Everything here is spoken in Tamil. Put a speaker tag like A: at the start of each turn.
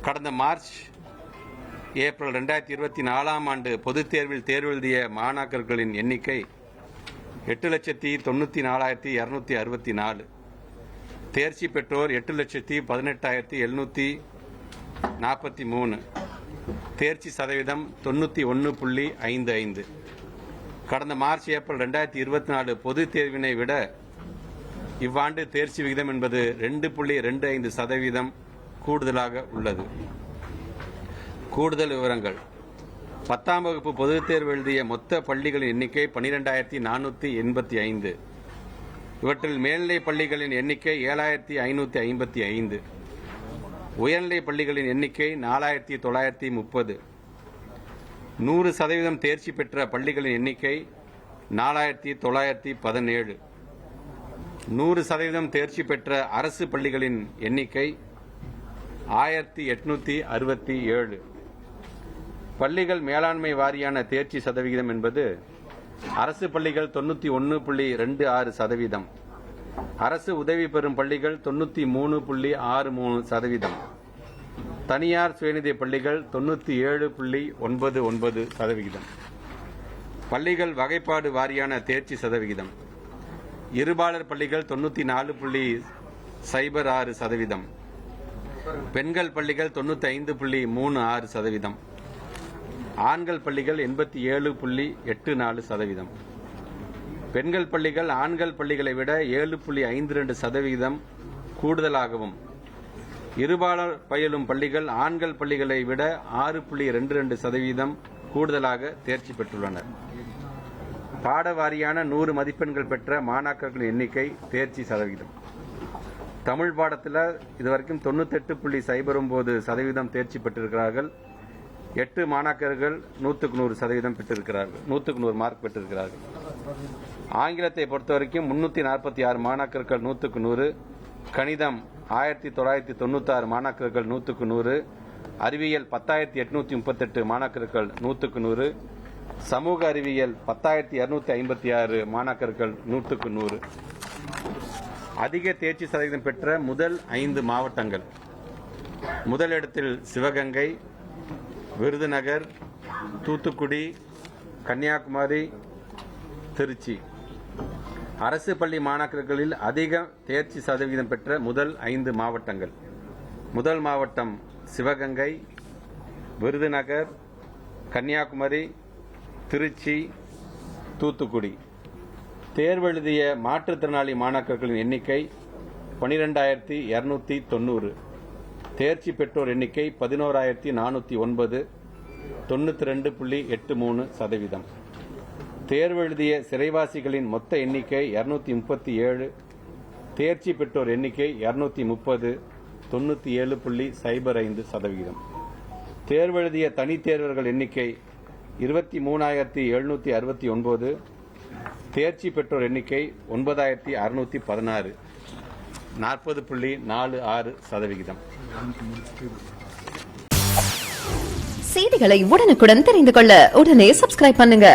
A: கடந்த மார்ச் ஏப்ரல் 2024 ஆண்டு பொதுத் தேர்வில் தேர்வு எழுதிய மாணாக்கர்களின் எண்ணிக்கை 8,94,264. தேர்ச்சி பெற்றோர் 8,18,743. தேர்ச்சி சதவீதம் 91.55. கடந்த மார்ச் ஏப்ரல் 2024 பொதுத் தேர்வினை விட இவ்வாண்டு தேர்ச்சி விகிதம் என்பது 2.25% கூடுதலாக உள்ளது. கூடுதல் விவரங்கள்: 10ஆம் வகுப்பு பொதுத் தேர்வு எழுதிய மொத்த பள்ளிகளின் எண்ணிக்கை 12,485. இவற்றில் மேல்நிலை பள்ளிகளின் எண்ணிக்கை 7,555. உயர்நிலை பள்ளிகளின் எண்ணிக்கை 4,930. 100% தேர்ச்சி பெற்ற பள்ளிகளின் எண்ணிக்கை 4,917. 100% தேர்ச்சி பெற்ற அரசு பள்ளிகளின் எண்ணிக்கை 1,867. பள்ளிகள் மேலாண்மை வாரியான தேர்ச்சி சதவிகிதம் என்பது அரசு பள்ளிகள் 91.26%, அரசு உதவி பெறும் பள்ளிகள் 93.63%, தனியார் சுயநிதி பள்ளிகள் 97.99%. பள்ளிகள் வகைப்பாடு வாரியான தேர்ச்சி சதவிகிதம்: இருபாலர் பள்ளிகள் 94.06%, பெண்கள் பள்ளிகள் 95.36%, ஆண்கள் பள்ளிகள் 87.84%. பெண்கள் பள்ளிகள் ஆண்கள் பள்ளிகளை விட 7.52% கூடுதலாகவும், இருபாலர் பயிலும் பள்ளிகள் ஆண்கள் பள்ளிகளை விட 6.22% கூடுதலாக தேர்ச்சி பெற்றுள்ளனர். பாடவாரியான 100 மதிப்பெண்கள் பெற்ற மாணாக்கர்களின் எண்ணிக்கை தேர்ச்சி சதவிகிதம்: தமிழ் பாடத்தில் இதுவரைக்கும் 98.09% தேர்ச்சி பெற்றிருக்கிறார்கள். 8 மாணாக்கர்கள் 100% பெற்றிருக்கிறார்கள், 100 மார்க் பெற்றிருக்கிறார்கள். ஆங்கிலத்தை பொறுத்தவரைக்கும் 346 மாணாக்கர்கள் 100%, கணிதம் 1996 மாணாக்கர்கள் 100%, அறிவியல் 10,838 மாணாக்கர்கள் 100%, சமூக அறிவியல் 10,256 மாணாக்கர்கள் 100%. அதிக தேர்ச்சி சதவீதம் பெற்ற முதல் 5 மாவட்டங்கள்: முதலிடத்தில் சிவகங்கை, விருதுநகர், தூத்துக்குடி, கன்னியாகுமரி, திருச்சி. அரசு பள்ளி மாணாக்கர்களில் அதிக தேர்ச்சி சதவீதம் பெற்ற முதல் 5 மாவட்டங்கள்: முதல் மாவட்டம் சிவகங்கை, விருதுநகர், கன்னியாகுமரி, திருச்சி, தூத்துக்குடி. தேர்வெழுதிய மாற்றுத்திறனாளி மாணாக்கர்களின் எண்ணிக்கை 12,290. தேர்ச்சி பெற்றோர் எண்ணிக்கை 11,409, 92.83%. தேர்வெழுதிய சிறைவாசிகளின் மொத்த எண்ணிக்கை 237. தேர்ச்சி பெற்றோர் எண்ணிக்கை 230, 97.05%. தேர்வெழுதிய தனித் தேர்வர்கள் எண்ணிக்கை 23,769. தேர்ச்சி பெற்றோர் எண்ணிக்கை 9,616, 40.46%.
B: செய்திகளை உடனுக்குடன் தெரிந்து கொள்ள உடனே சப்ஸ்கிரைப் பண்ணுங்க.